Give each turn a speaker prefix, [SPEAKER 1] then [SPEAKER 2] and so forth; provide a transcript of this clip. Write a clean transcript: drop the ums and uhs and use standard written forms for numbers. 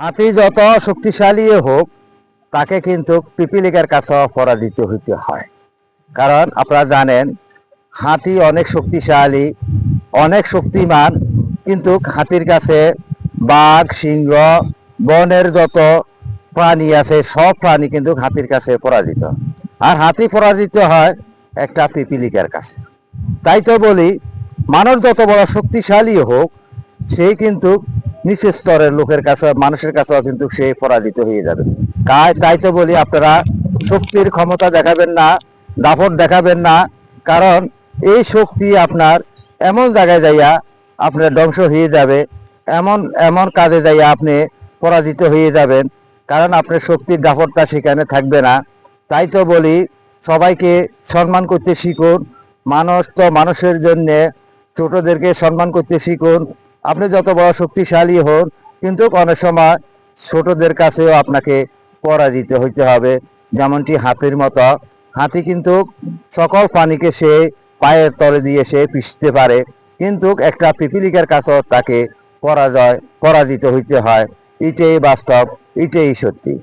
[SPEAKER 1] হাতি যত শক্তিশালী হোক তাকে কিন্তু পিপিলিকার কাছে পরাজিত হইতে হয়। কারণ আপনারা জানেন হাতি অনেক শক্তিশালী, অনেক শক্তিমান, কিন্তু হাতির কাছে বাঘ, সিংহ, বনের যত প্রাণী আছে সব প্রাণী কিন্তু হাতির কাছে পরাজিত। আর হাতি পরাজিত হয় একটা পিপিলিকার কাছে। তাই তো বলি, মানুষ যত বড় শক্তিশালী হোক সে কিন্তু নিচের স্তরের লোকের কাছে, মানুষের কাছেও কিন্তু সে পরাজিত হয়ে যাবে। তাই তো বলি, আপনারা শক্তির ক্ষমতা দেখাবেন না, দাপট দেখাবেন না। কারণ এই শক্তি আপনার এমন জায়গায় যাইয়া আপনার ধ্বংস হয়ে যাবে, এমন এমন কাজে যাইয়া আপনি পরাজিত হয়ে যাবেন। কারণ আপনার শক্তির দাপটটা সেখানে থাকবে না। তাই তো বলি, সবাইকে সম্মান করতে শিখুন। মানুষ তো মানুষের জন্যে, ছোটদেরকে সম্মান করতে শিখুন। আপনি যত বড় শক্তিশালী হন, কিন্তু অনেক সময় ছোটদের কাছেও আপনাকে পরাজিত হইতে হবে। যেমনটি হাতির মতো, হাতি কিন্তু সকল প্রাণীকে সে পায়ের তলে দিয়ে সে পিষতে পারে, কিন্তু একটা পিপিলিকার কাছেও তাকে পরাজিত হইতে হয়। এটাই বাস্তব, এটাই সত্যি।